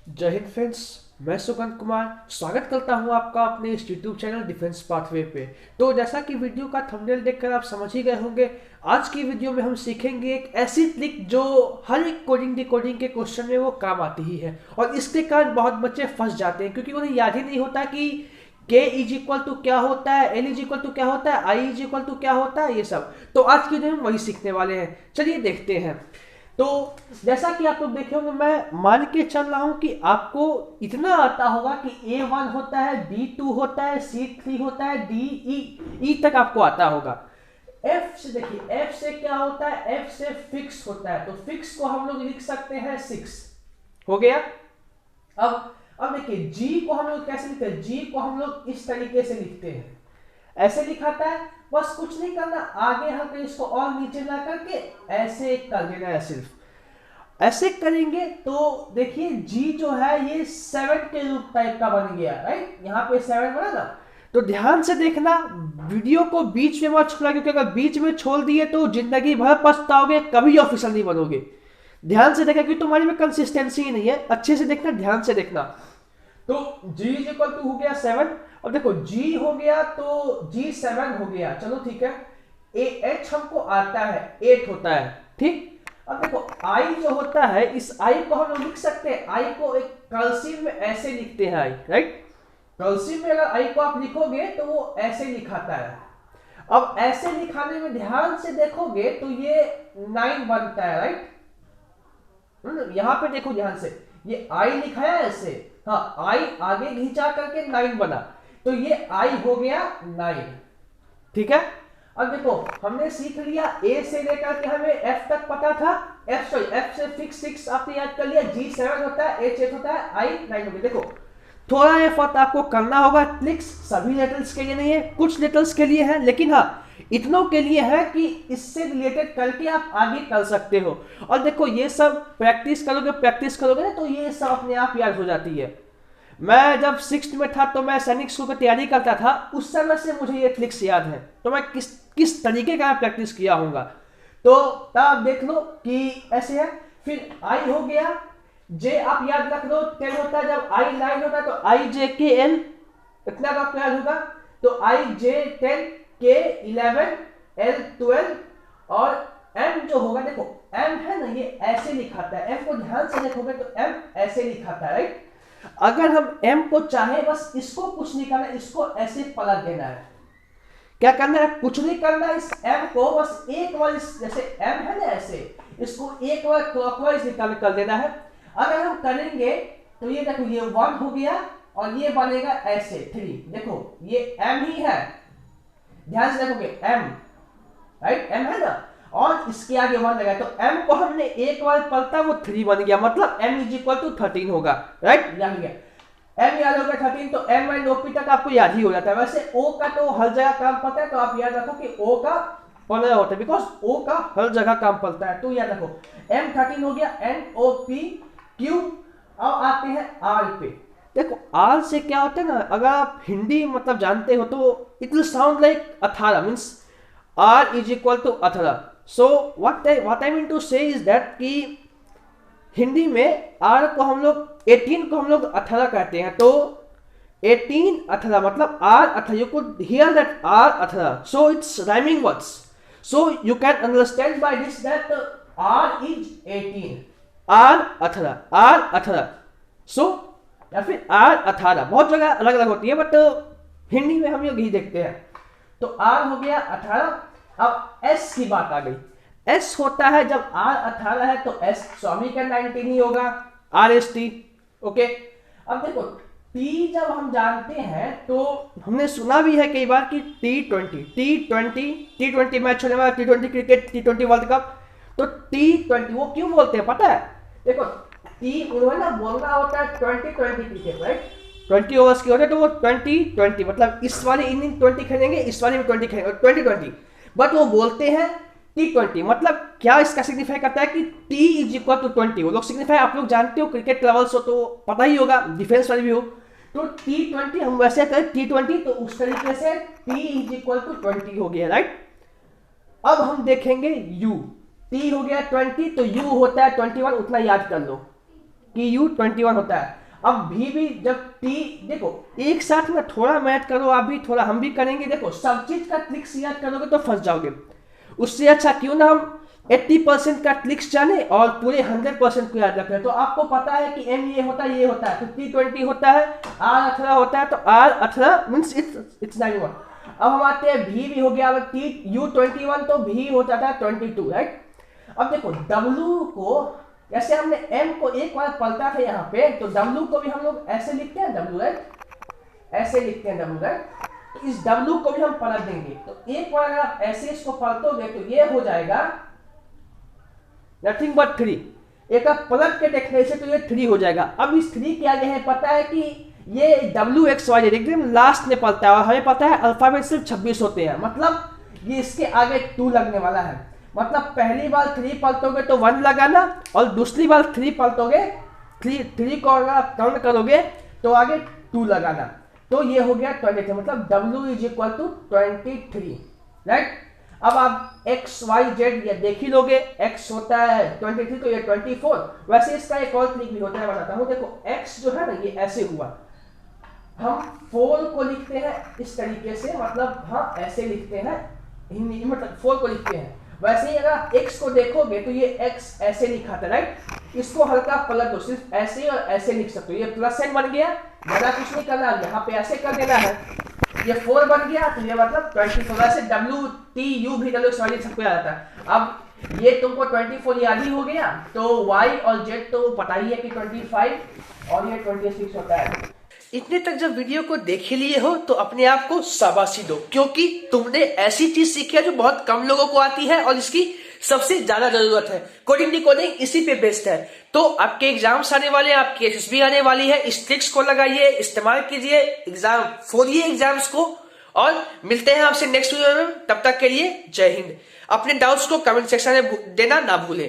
जय हिंद फ्रेंड्स। मैं सुगंध कुमार स्वागत करता हूं आपका अपने इस यूट्यूब चैनल डिफेंस पाथवे पे। तो जैसा कि वीडियो का थंबनेल देखकर आप समझ ही गए होंगे, आज की वीडियो में हम सीखेंगे एक ऐसी ट्रिक जो हर एक कोडिंग डिकोडिंग के क्वेश्चन में वो काम आती ही है। और इसके कारण बहुत बच्चे फंस जाते हैं क्योंकि उन्हें याद ही नहीं होता कि के इज इक्वल टू क्या होता है, एल इज इक्वल टू क्या होता है, आई इज इक्वल टू क्या होता है, ये सब। तो आज की वीडियो में वही सीखने वाले हैं। चलिए देखते हैं। तो जैसा कि आप लोग देखे होंगे, मैं मान के चल रहा हूं कि आपको इतना आता होगा कि A1 होता है, B2 होता है, C3 होता है, D E तक आपको आता होगा। F से देखिए, F से क्या होता है, F से फिक्स होता है, तो फिक्स को हम लोग लिख सकते हैं 6 हो गया। अब देखिए G को हम लोग कैसे लिखते हैं, G को हम लोग इस तरीके से लिखते हैं, ऐसे लिखाता है। बस कुछ नहीं करना, आगे हल्का इसको और नीचे ला करके ऐसे कर देना है। सिर्फ ऐसे करेंगे तो देखिए जी जो है ये 7 के रूप टाइप का बन गया, राइट। यहाँ पे 7 बना ना। तो ध्यान से देखना, वीडियो को बीच में मत छोड़ना, क्योंकि अगर बीच में छोड़ दिए तो जिंदगी भर पछताओगे, कभी ऑफिसर नहीं बनोगे। ध्यान से देखा क्योंकि तुम्हारी में कंसिस्टेंसी ही नहीं है। अच्छे से देखना, ध्यान से देखना। तो G इज इक्वल टू हो गया 7। और देखो G हो गया तो G7 हो गया, चलो ठीक है। H हमको आता है 8 होता है, ठीक। अब देखो I जो होता है, इस I को हम लोग लिख सकते हैं, I को एक कर्सिव में ऐसे लिखते हैं, I, राइट। कर्सिव में अगर I को आप लिखोगे तो वो ऐसे लिखाता है। अब ऐसे लिखाने में ध्यान से देखोगे तो ये 9 बनता है, राइट। यहां पे देखो ध्यान से, ये I लिखा है ऐसे, हाँ, I आगे घिंचा करके 9 बना, तो ये I हो गया 9, ठीक है। अब देखो हमने सीख लिया A से लेकर के हमें F तक पता था, F से फिक्स 6 आपने याद कर लिया, G7 होता है, H 8 होता है, I 9 हो गया। देखो थोड़ा एफर्ट आपको करना होगा, ट्रिक्स सभी लेटर्स के लिए नहीं है, कुछ लेटर्स के लिए है, लेकिन हाँ इतनों के लिए है कि इससे रिलेटेड करके आप आगे कर सकते हो। और देखो ये सब प्रैक्टिस करोगे ना, तो ये सब अपने आप याद हो जाती है। मैं जब 6th में था तो मैं सैनिक स्कूल की तैयारी करता था, उस समय से मुझे ये ट्रिक्स याद है। तो मैं किस किस तरीके का प्रैक्टिस किया होगा, तो तब देख लो कि ऐसे है। फिर आई हो गया, जे आप याद रख लो 10 होता है, जब आई 9 होता है तो आई जे के एन, इतना का आपको याद होगा। तो आई जे 10, के 11, एल 12, और एम जो होगा, देखो एम है ना, ये ऐसे लिखाता है। एम को ध्यान से देखोगे तो एम ऐसे लिखाता है, राइट। अगर हम एम को चाहे बस इसको कुछ नहीं करना, इसको ऐसे पलट देना है। क्या करना है, कुछ नहीं करना, इस एम को बस एक बार जैसे एम है ना ऐसे, इसको एक बार क्लॉकवाइज निकाल कर देना है। अगर हम करेंगे तो ये देखो ये 1 हो गया और ये बनेगा ऐसे 3। देखो ये एम ही है, ध्यान से देखोगे एम, राइट, एम है ना, और इसके आगे 1 लगा, तो एम को हमने एक बार पलटा, वो 3 बन गया, मतलब एम इज इक्वल टू 13 होगा, राइट। याद गया, एम याद होगा 13, तो एम एंड ओपी तक आपको याद ही हो जाता है। वैसे ओ का तो हर जगह काम पड़ता है, तो आप याद रखो कि ओ का 15 होता है, बिकॉज ओ का हर जगह काम पड़ता है, तो याद रखो एम 13 हो गया, एन ओ पी क्यू। अब आते हैं आर पे। देखो आर से क्या होता है ना, अगर आप हिंदी मतलब जानते हो तो it will sound like 18, means R is equal to 18। So what I mean to say is that कि हिंदी में आर को हम लोग 18 को हम लोग 18 कहते हैं, तो 18 18 मतलब R 18। You could hear that R 18, so it's rhyming words, so you can understand by this that R is 18, R 18, R 18। So या फिर आर 18 बहुत जगह अलग अलग होती है, बट हिंदी में हम लोग यही देखते हैं। तो आर हो गया 18। अब एस की बात आ गई। एस होता है जब आर 18 है तो एस स्वामी का 19 ही होगा, आर एस टी, ओके। अब देखो टी जब हम जानते हैं तो हमने सुना भी है कई बार कि टी20 मैच होने वाला, टी20 क्रिकेट, टी20 वर्ल्ड कप। तो टी20 वो क्यों बोलते हैं पता है, देखो टी उन्होंने ना बोलना होता है 20-20 क्रिकेट, राइट। 20 ओवर्स की होते हैं, तो वो 20-20 मतलब इस वाले इनिंग 20 खेलेंगे, इस वाले में 20 खेलेंगे, 20-20। बट वो बोलते हैं T20, मतलब क्या इसका सिग्निफाई करता है कि T इज इक्वल टू 20। वो लोग सिग्निफाई आप लोग जानते हो, क्रिकेट लेवल्स हो तो पता ही होगा, डिफेंस वाले भी हो। तो T20 हम वैसे करें T20, तो उस तरीके से T इज इक्वल टू 20 हो गया, राइट। अब हम देखेंगे U, T हो गया 20 तो U होता है 21, उतना याद कर लो। कि U21 होता है। अब भी जब T, देखो एक साथ में थोड़ा मैथ करो, आप भी थोड़ा हम भी करेंगे। देखो सब चीज का ट्रिक्स याद करोगे तो फंस जाओगे। उससे अच्छा क्यों ना हम 80% का ट्रिक्स जाने और पूरे 100% को याद रखें। तो आपको पता है कि M ये होता है, तो T20 होता है, R18 होता है, तो R18 मीन्स इट्स 91। अब हम आते हैं भी हो गया, अब U21 तो भी हो जाता है 22, राइट। अब देखो W को, जैसे हमने M को एक बार पलटा था यहाँ पे, तो W को भी हम लोग ऐसे लिखते हैं W, राइट, ऐसे लिखते हैं W, राइट। तो इस W को भी हम पलट देंगे, तो एक बार अगर आप ऐसे इसको पलटोगे तो ये हो जाएगा नथिंग बट 3। एक आप पलट के देखने से तो ये 3 हो जाएगा। अब इस 3 के आगे है पता है कि ये WXY एकदम लास्ट में पलटा है, और हमें पता है अल्फाबेट सिर्फ 26 होते हैं, मतलब ये इसके आगे 2 लगने वाला है। मतलब पहली बार 3 पलटोगे तो 1 लगाना, और दूसरी बार 3 पलटोगे, 3 को अगर आप काउंट करोगे तो आगे 2 लगाना। तो ये हो गया 23, मतलब W is equal to 23, right. अब आप X Y Z ये देख ही लोगे, X होता है 23 तो ये 24। वैसे इसका एक और ट्रिक भी होता है, बताता हूँ। देखो X जो है ना, ये ऐसे हुआ, हम 4 को लिखते हैं इस तरीके से, मतलब हाँ ऐसे लिखते हैं हिंदी, मतलब 4 को लिखते हैं। वैसे ही अगर X को देखोगे तो ये X ऐसे लिखा था, राइट। इसको हल्का पलट दो, सिर्फ ऐसे और ऐसे लिख सकते हो। ये प्लस साइन बन गया, ज्यादा कुछ नहीं करना, यहाँ पे ऐसे कर देना है। ये 4 बन गया, तो ये मतलब 24। वैसे WTU भी सॉरी सबको याद आता है। अब ये तुमको 24 याद ही हो गया, तो Y और Z तो पता ही है कि 25 और ये 26 होता है। इतने तक जब वीडियो को देख ही लिए हो तो अपने आप को शाबाशी दो, क्योंकि तुमने ऐसी चीज सीखी है जो बहुत कम लोगों को आती है और इसकी सबसे ज्यादा जरूरत है। कोडिंग डिकोडिंग इसी पे बेस्ड है। तो आपके एग्जाम्स आने वाले हैं, आपकी SSB आने वाली है, इस ट्रिक्स को लगाइए, इस्तेमाल कीजिए, एग्जाम फोड़िए एग्जाम्स को, और मिलते हैं आपसे नेक्स्ट वीडियो में। तब तक के लिए जय हिंद। अपने डाउट्स को कमेंट सेक्शन में देना ना भूलें।